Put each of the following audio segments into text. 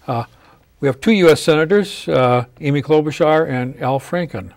We have two U.S. senators, Amy Klobuchar and Al Franken.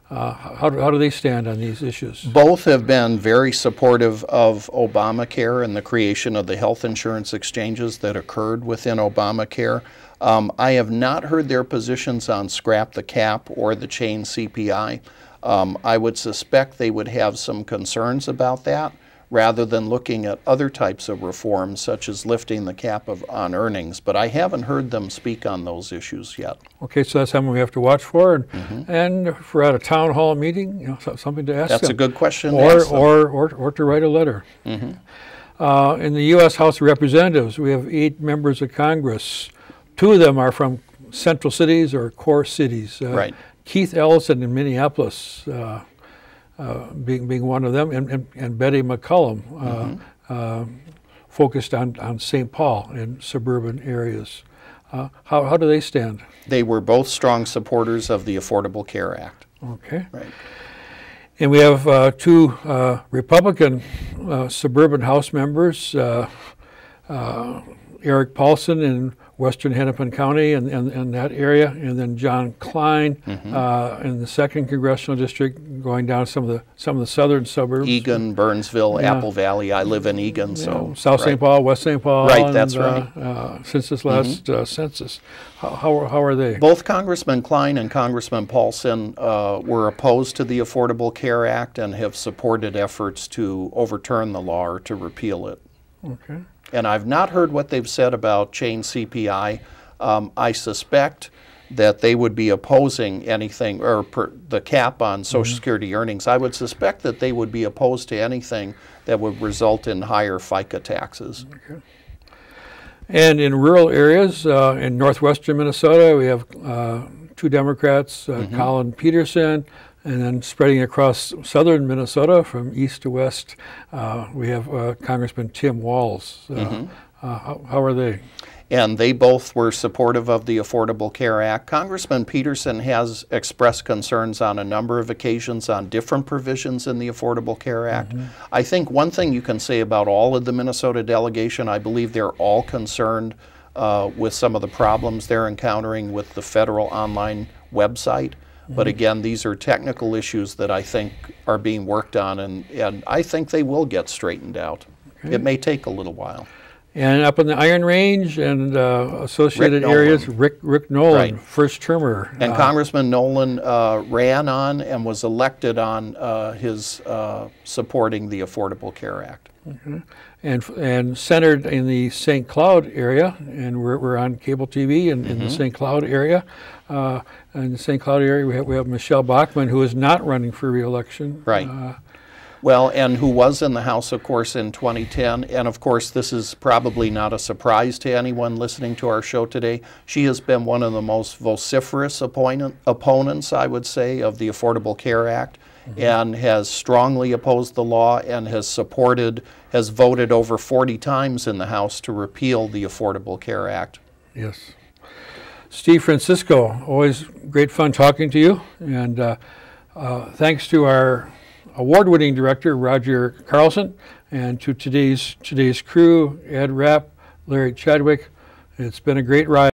How do they stand on these issues? Both have been very supportive of Obamacare and the creation of the health insurance exchanges that occurred within Obamacare. I have not heard their positions on scrap the cap or the chain CPI. I would suspect they would have some concerns about that, rather than looking at other types of reforms, such as lifting the cap on earnings. But I haven't heard them speak on those issues yet. Okay, so that's something we have to watch for. And if we're at a town hall meeting, you know, something to ask That's them. a good question Or, to ask them. or to write a letter. In the U.S. House of Representatives, we have 8 members of Congress. 2 of them are from central cities or core cities. Right. Keith Ellison in Minneapolis, being one of them, and Betty McCollum, focused on St. Paul and suburban areas. How do they stand? They were both strong supporters of the Affordable Care Act. Okay. Right. And we have 2 Republican suburban House members, Eric Paulson in western Hennepin County and that area, and then John Klein in the 2nd Congressional District, going down some of the southern suburbs. Eagan, Burnsville, Apple Valley. I live in Eagan, so South St. Paul, West St. Paul. Right, and, that's right. Since this last census, how are they? Both Congressman Klein and Congressman Paulson were opposed to the Affordable Care Act and have supported efforts to overturn the law or to repeal it. Okay. And I've not heard what they've said about chain CPI. I suspect that they would be opposing anything, or the cap on Social Security earnings. I would suspect that they would be opposed to anything that would result in higher FICA taxes. Okay. And in rural areas, in northwestern Minnesota, we have 2 Democrats, Colin Peterson, and then spreading across southern Minnesota from east to west, we have Congressman Tim Walz. How are they? And they both were supportive of the Affordable Care Act. Congressman Peterson has expressed concerns on a number of occasions on different provisions in the Affordable Care Act. I think one thing you can say about all of the Minnesota delegation, I believe they're all concerned with some of the problems they're encountering with the federal online website. But again, these are technical issues that I think are being worked on, and I think they will get straightened out. Okay. It may take a little while. And up in the Iron Range and associated areas, Rick Nolan, right. first termer. And Congressman Nolan ran on and was elected on his supporting the Affordable Care Act. And centered in the St. Cloud area, and we're on cable TV in the St. Cloud area. In the St. Cloud area, we have Michelle Bachmann, who is not running for re-election. Right. Well, and who was in the House, of course, in 2010. And of course, this is probably not a surprise to anyone listening to our show today. She has been one of the most vociferous opponents, I would say, of the Affordable Care Act, and has strongly opposed the law and has voted over 40 times in the House to repeal the Affordable Care Act. Yes. Steve Francisco, always great fun talking to you. And thanks to our award-winning director, Roger Carlson, and to today's crew, Ed Rapp, Larry Chadwick. It's been a great ride.